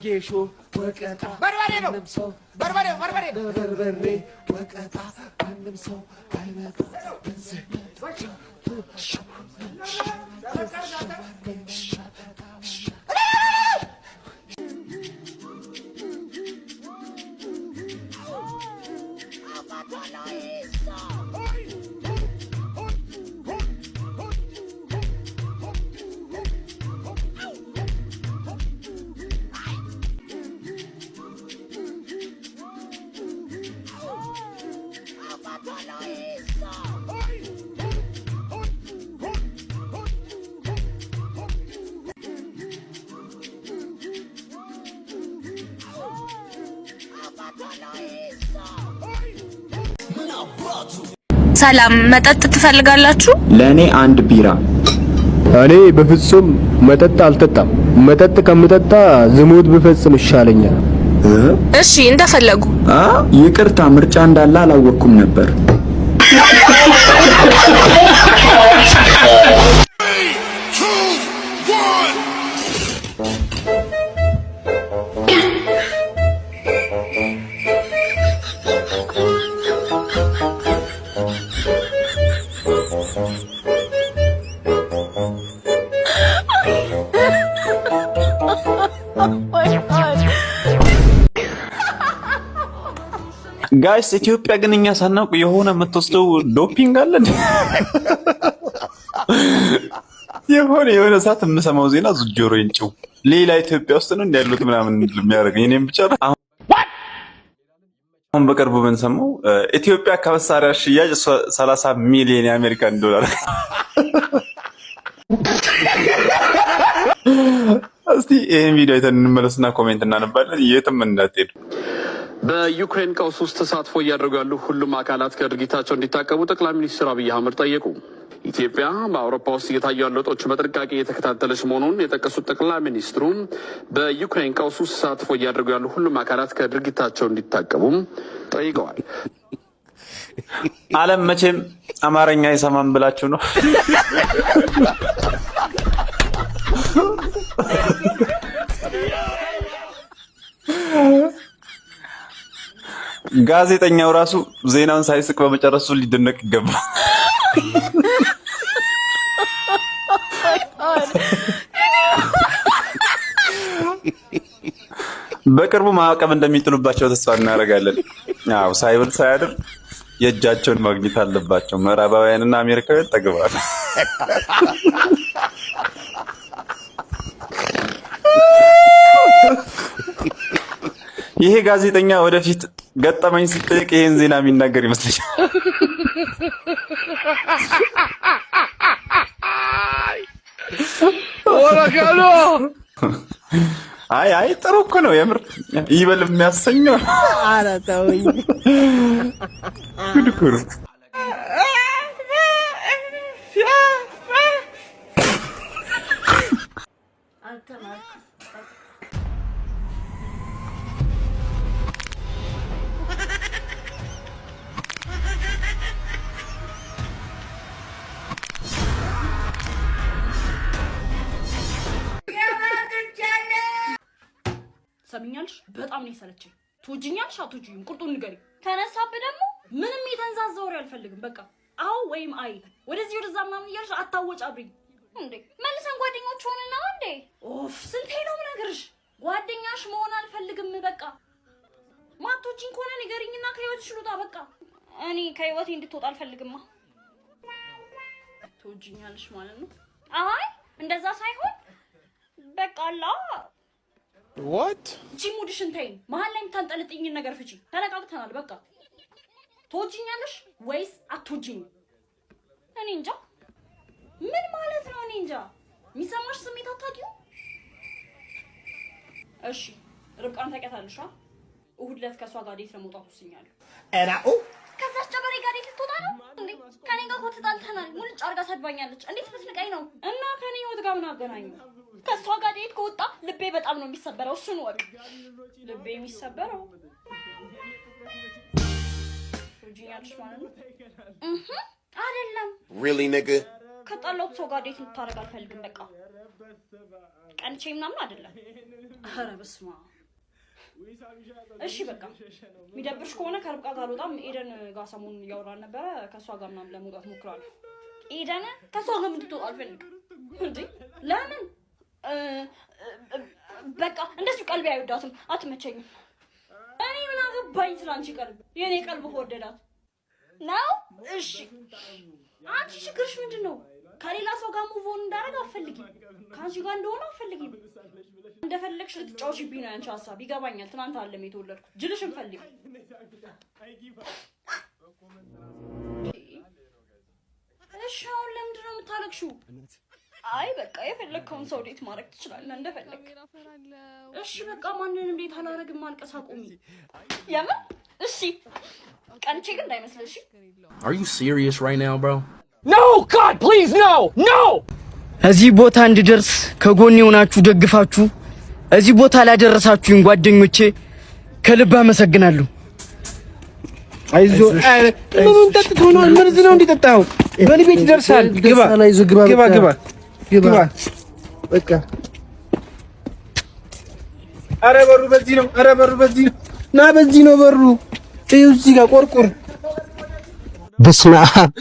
ጌሾ ወቀጣ በርበሬ ነው በርበሬ በርበሬ ወቀጣ ማንም ሰው አይመጣ ሰላም መጠጥ ትፈልጋላችሁ? ለኔ አንድ ቢራ። እኔ በፍጹም መጠጥ አልጠጣም። መጠጥ ከምጠጣ ዝሙት ብፈጽም ይሻለኛል። እሺ እንደፈለጉ። ይቅርታ ምርጫ እንዳለ አላወቅኩም ነበር። ጋይስ ኢትዮጵያ ግን እኛ ሳናውቅ የሆነ የምትወስደው ዶፒንግ አለ እንዴ? የሆነ ሰዓት የምሰማው ዜና ጆሮዬን ጭው ሌላ ኢትዮጵያ ውስጥ ነው እንዲያሉት ምናምን የሚያደርገኝ እኔም ብቻ ነው። አሁን በቅርቡ ብንሰማው ኢትዮጵያ ከመሳሪያ ሽያጭ 30 ሚሊዮን የአሜሪካን ዶላር። እስቲ ይሄን ቪዲዮ አይተን እንመለስና ኮሜንት እናነባለን። የትም እንዳትሄዱ። በዩክሬን ቀውስ ውስጥ ተሳትፎ እያደረጉ ያሉ ሁሉም አካላት ከድርጊታቸው እንዲታቀቡ ጠቅላይ ሚኒስትር አብይ አህመድ ጠየቁ። ኢትዮጵያ በአውሮፓ ውስጥ እየታዩ ያሉ ለውጦች በጥንቃቄ እየተከታተለች መሆኑን የጠቀሱት ጠቅላይ ሚኒስትሩ በዩክሬን ቀውስ ውስጥ ተሳትፎ እያደረጉ ያሉ ሁሉም አካላት ከድርጊታቸው እንዲታቀቡም ጠይቀዋል። ዓለም መቼም አማርኛ አይሰማም ብላችሁ ነው? ጋዜጠኛው ራሱ ዜናውን ሳይስቅ በመጨረሱ ሊደነቅ ይገባል። በቅርቡ ማዕቀብ እንደሚጥሉባቸው ተስፋ እናደርጋለን። ያው ሳይብል ሳያድር የእጃቸውን ማግኘት አለባቸው። ምዕራባውያንና አሜሪካውያን ጠግበዋል። ይሄ ጋዜጠኛ ወደፊት ገጠመኝ ሲጠይቅ ይሄን ዜና የሚናገር ይመስለኛል። አይ ጥሩ እኮ ነው የምር ይበል የሚያሰኘው። ኧረ ተውኝ። ጉድ እኮ ነው። ሰምኛልሽ? በጣም ነው የሰለቸኝ። ትወጂኛለሽ አትወጂኝም? ቁርጡን ንገሪኝ። ተነሳብህ ደግሞ ምንም የተንዛዛ ወሬ አልፈልግም። በቃ አዎ ወይም አይ፣ ወደዚህ ወደዛ ምናምን እያልሽ አታወጫብኝ እንዴ። መልሰን ጓደኞች ሆነና እንዴ? ኦፍ ስንቴ ነው የምነግርሽ? ጓደኛሽ መሆን አልፈልግም። በቃ ማትወጂኝ ከሆነ ንገሪኝና ከህይወትሽ ልውጣ። በቃ እኔ ከህይወቴ እንድትወጣ አልፈልግማ። ትወጂኛለሽ ማለት ነው? አይ እንደዛ ሳይሆን በቃ አላ What? ጂሙድሽን ተይኝ። መሀል ላይ የምታንጠልጥኝን ነገር ፍቺ። ተነቃቅተናል። በቃ ትወጂኛለሽ ወይስ አትወጂኝም? እኔ እንጃ። ምን ማለት ነው? እኔ እንጃ። የሚሰማሽ ስሜት አታውቂው? እሺ ርብቃን ታውቂያታለሽ? እሑድ ዕለት ከእሷ ጋር ዴት ለመውጣት ወስኛለሁ። ከዛች ጨበሬ ጋር ዴት ልትወጣ ነው እንዴ? ከኔ ጋር እኮ ተጣልተናል። ሙልጭ አድርጋ ሰድባኛለች። እንዴት ብትንቀኝ ነው? እና ከኔ ህይወት ጋር ምን አገናኘው? ከሷ ጋር ዴት ከወጣ ልቤ በጣም ነው የሚሰበረው። እሱን ወቅ ልቤ የሚሰበረው ጂያልሽ ማለት ነው። አይደለም Really nigga? ከጣላሁት ሰው ጋር ዴት ልታረግ አልፈልግም። በቃ ቀንቼ ምናምን አይደለም። ኧረ በስመ አብ። እሺ በቃ የሚደብርሽ ከሆነ ከርብቃ ጋር ወጣም ኤደን ጋር ሰሞኑን እያወራን ነበረ። ከሷ ጋር ምናምን ለመውጣት ሞክራለሁ። ኤደን ከሷ ጋር እንድትወጣ አልፈልግም። እንዴ ለምን? በቃ እንደሱ ቀልቤ አይወዳትም፣ አትመቸኝም። እኔ ምን አገባኝ ስላንቺ ቀልብ? የኔ ቀልብ ከወደዳት ነው። እሺ አንቺ ችግርሽ ምንድነው? ከሌላ ሰው ጋር ሙቭ ኦን እንዳደረግ አትፈልጊም። ከአንቺ ጋር እንደሆነ አትፈልጊም። እንደፈለግሽ ልትጫወቺብኝ ነው ያንቺ ሀሳብ። ይገባኛል። ትናንት አለም የተወለድኩት ጅልሽን ፈልጊ። እሺ አሁን ለምንድን ነው የምታለቅሺው? አይ በቃ የፈለግከውን ሰው ዴት ማድረግ ትችላለህ እንደፈለግ። እሺ በቃ ማንንም ዴት አላረግም። ማልቀስ አቁሚ። የምን? እሺ ቀንቼ ግን እንዳይመስልሽ። Are you serious right now, bro? No, God, please, no, no. እዚህ ቦታ እንድደርስ ከጎኔ ሆናችሁ ደግፋችሁ እዚህ ቦታ ላደረሳችሁኝ ጓደኞቼ ከልብ አመሰግናለሁ። አይዞ ምኑን ጠጥቶ ነው? መርዝ ነው እንዲጠጣው? በልቤት ይደርሳል። ግባ በቃ። ኧረ በሩ በዚህ ነው። ኧረ በሩ በዚህ ነው። ና በዚህ ነው በሩ። ይኸው እዚህ ጋር ቆርቆር። በስመ አብ።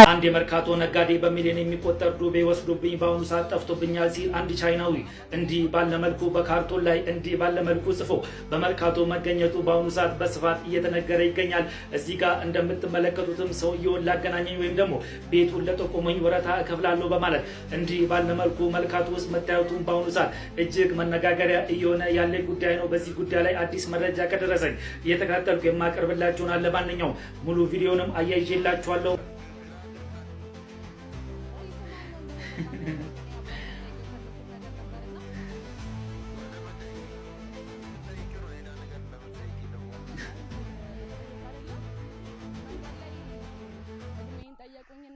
አንድ የመርካቶ ነጋዴ በሚሊዮን የሚቆጠር ዱቤ ወስዶብኝ በአሁኑ ሰዓት ጠፍቶብኛል ሲል አንድ ቻይናዊ እንዲህ ባለ መልኩ በካርቶን ላይ እንዲህ ባለ መልኩ ጽፎ በመርካቶ መገኘቱ በአሁኑ ሰዓት በስፋት እየተነገረ ይገኛል። እዚህ ጋር እንደምትመለከቱትም ሰውየውን ላገናኘኝ ወይም ደግሞ ቤቱን ለጠቆመኝ ወረታ እከፍላለሁ በማለት እንዲህ ባለ መልኩ መርካቶ ውስጥ መታየቱን በአሁኑ ሰዓት እጅግ መነጋገሪያ እየሆነ ያለ ጉዳይ ነው። በዚህ ጉዳይ ላይ አዲስ መረጃ ከደረሰኝ እየተከታተልኩ የማቀርብላችሁ ይሆናል። ለማንኛውም ሙሉ ቪዲዮንም አያይዤላችኋለሁ።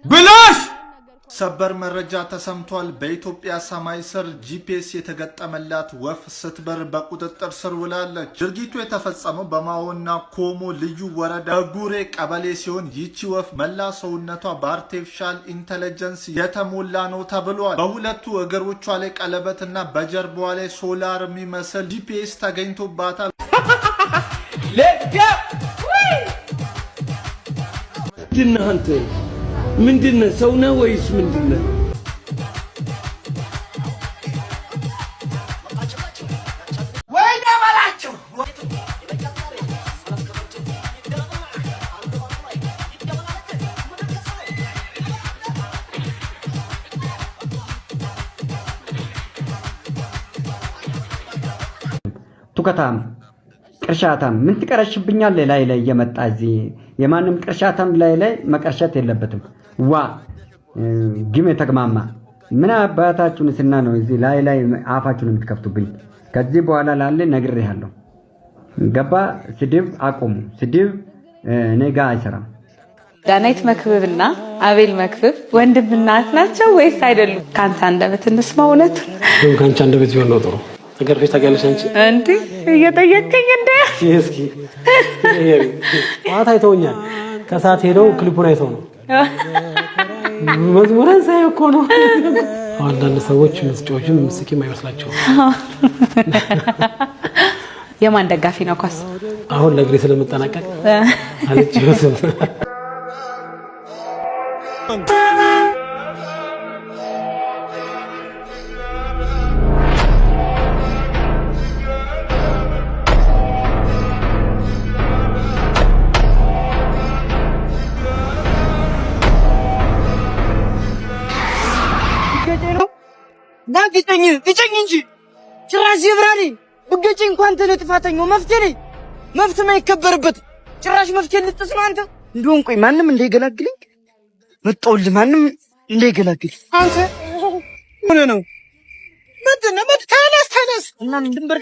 ብላሽ ሰበር መረጃ ተሰምቷል። በኢትዮጵያ ሰማይ ስር ጂፒኤስ የተገጠመላት ወፍ ስትበር በቁጥጥር ስር ውላለች። ድርጊቱ የተፈጸመው በማኦና ኮሞ ልዩ ወረዳ ጉሬ ቀበሌ ሲሆን ይቺ ወፍ መላ ሰውነቷ በአርቲፊሻል ኢንተለጀንስ የተሞላ ነው ተብሏል። በሁለቱ እግሮቿ ላይ ቀለበትና በጀርባዋ ላይ ሶላር የሚመስል ጂፒኤስ ተገኝቶባታል። ምንድነው? ሰው ነህ ወይስ ምንድነው? ወይኔ በላቸው። ቱከታም ቅርሻታም ምን ትቀረሽብኛለህ? ላይ እየመጣ እዚህ የማንም ቅርሻታም ላይ መቀርሸት የለበትም። ዋ ግም የተግማማ ምን አባታችሁን ስና ነው እዚህ ላይ አፋችሁን የምትከፍቱብኝ? ከዚህ በኋላ ላለ ነግሬሃለሁ። ገባ? ስድብ አቁሙ። ስድብ እኔ ጋር አይሰራም። ዳናይት መክብብና አቤል መክብብ ወንድምና እህት ናቸው ወይስ አይደሉም? ካንተ አንደበት እንስማ። እውነት ነው ካንተ አንደበት ቢሆን ነው ጥሩ። ተገርፈሽ ታውቂያለሽ አንቺ? እንዴ እየጠየቀኝ እንደ እስኪ ማታ አይተውኛል። ከሰዓት ሄደው ክሊፑን አይተው ነው መዝሙርን ሳይ እኮ ነው። አንዳንድ ሰዎች ምስጮችም ምስኪም አይመስላቸውም። የማን ደጋፊ ነው? ኳስ አሁን ለግሬ ስለምጠናቀቅ አልጭውትም። ግጨኝ እንጂ ጭራሽ ይብራሪ ብገጭኝ እንኳን ተለጥፋተኛው መፍትሄ ማይከበርበት ጭራሽ መፍትሄ ልጥስ ነው አንተ። እንደውም ቆይ ማንም እንዳይገላግልኝ መጣውል። ማንም እንዳይገላግል አንተ ምን ነው? ምንድነው? ተነስ እና ምንድነው?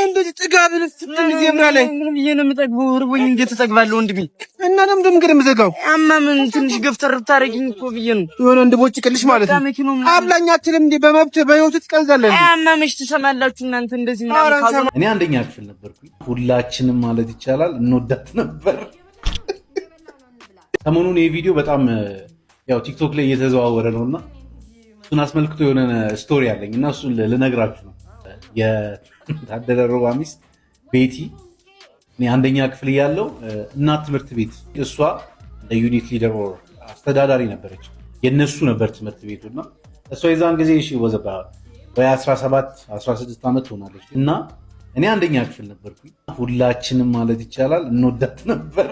እንደዚህ ጥጋብ ልፍትን ዜምራ ላይ ምንም የምጠግበው ርቦኝ እንዴት ተጠግባለሁ ወንድሜ? እና ለምንድነው ግን የምዘጋው? አማምን ትንሽ ገፍተር ታረጊኝ እኮ ብዬ ነው። የሆነ እንድቦጭ ቅልሽ ማለት ነው። አብላኛችንም እንዴ በመብት በህይወት ትቀልዳለህ። አማምሽ ትሰማላችሁ እናንተ እንደዚህ ማለት ነው። እኔ አንደኛ ክፍል ነበርኩኝ። ሁላችንም ማለት ይቻላል እንወዳት ነበር። ሰሞኑን ይሄ ቪዲዮ በጣም ያው ቲክቶክ ላይ እየተዘዋወረ ነውና እሱን አስመልክቶ የሆነ ስቶሪ አለኝ እና እሱን ልነግራችሁ ነው። የታደለ ሮባ ሚስት ቤቲ እኔ አንደኛ ክፍል እያለሁ እናት ትምህርት ቤት እሷ እንደ ዩኒት ሊደር አስተዳዳሪ ነበረች። የነሱ ነበር ትምህርት ቤቱና እሷ የዛን ጊዜ እሺ ወዘባ ወይ 17 16 ዓመት ሆናለች እና እኔ አንደኛ ክፍል ነበርኩኝ። ሁላችንም ማለት ይቻላል እንወዳት ነበር።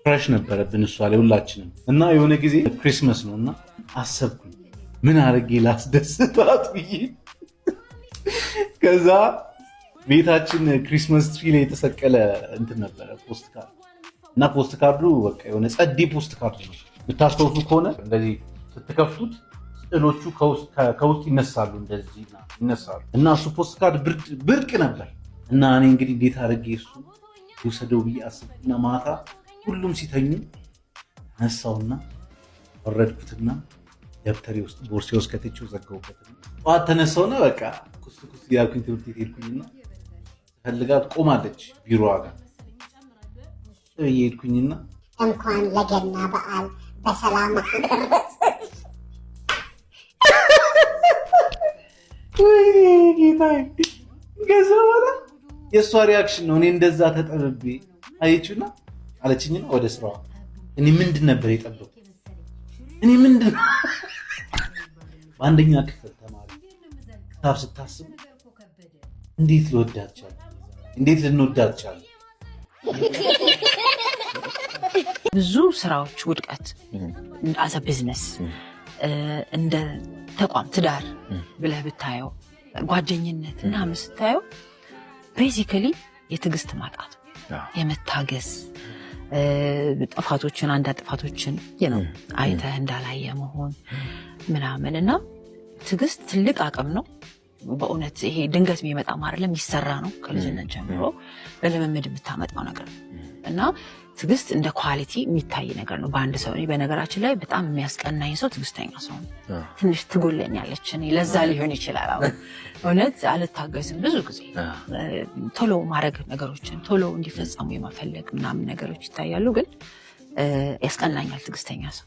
ክራሽ ነበረብን እሷ ላይ ሁላችንም እና የሆነ ጊዜ ክሪስማስ ነውና አሰብኩኝ ምን አድርጌ ላስደስታት ብዬ ከዛ ቤታችን ክሪስማስ ትሪ ላይ የተሰቀለ እንትን ነበረ ፖስት ካርድ እና ፖስት ካርዱ በቃ የሆነ ጸዴ ፖስት ካርድ ነው። ብታስተውሱ ከሆነ እንደዚህ ስትከፍቱት ስዕሎቹ ከውስጥ ይነሳሉ እንደዚህ ይነሳሉ እና እሱ ፖስት ካርድ ብርቅ ነበር እና እኔ እንግዲህ እንዴት አድርጌ እሱ ይወሰደው ብዬ አስብኩና ማታ ሁሉም ሲተኙ ነሳውና ወረድኩትና ደብተሬ ውስጥ ቦርሴ ውስጥ ከተችው ዘጋሁበት። ጠዋት ተነሳውና በቃ ኩስ ያልኩኝ ትምህርት ቤት ሄድኩኝና ፈልጋት ቆማለች ቢሮዋ ጋር ሄድኩኝና እንኳን ለገና በዓል በሰላም ገዛ በኋላ የእሷ ሪያክሽን ነው። እኔ እንደዛ ተጠብቤ አየችውና አለችኝና ወደ ስራዋ። እኔ ምንድን ነበር የጠበቁት? እኔ ምንድን በአንደኛ ክፍል ተማሪ ክታብ ስታስቡ እንዴት ልወዳት ቻለ? እንዴት ልንወዳት ቻለ? ብዙ ስራዎች ውድቀት አዘ ቢዝነስ እንደ ተቋም ትዳር ብለህ ብታየው ጓደኝነት እና ስታየው ቤዚካሊ የትዕግስት ማጣት የመታገስ ጥፋቶችን አንዳንድ ጥፋቶችን አይተህ እንዳላየ መሆን ምናምን እና ትዕግስት ትልቅ አቅም ነው በእውነት። ይሄ ድንገት የሚመጣ አይደለም፣ የሚሰራ ነው ከልጅነት ጀምሮ በልምምድ የምታመጣው ነገር እና ትዕግስት እንደ ኳሊቲ የሚታይ ነገር ነው በአንድ ሰው። እኔ በነገራችን ላይ በጣም የሚያስቀናኝ ሰው ትዕግስተኛ ሰው ነው። ትንሽ ትጎለኛለች፣ እኔ ለዛ ሊሆን ይችላል። አሁን እውነት አልታገስም ብዙ ጊዜ ቶሎ ማድረግ ነገሮችን ቶሎ እንዲፈጸሙ የመፈለግ ምናምን ነገሮች ይታያሉ፣ ግን ያስቀናኛል ትዕግስተኛ ሰው።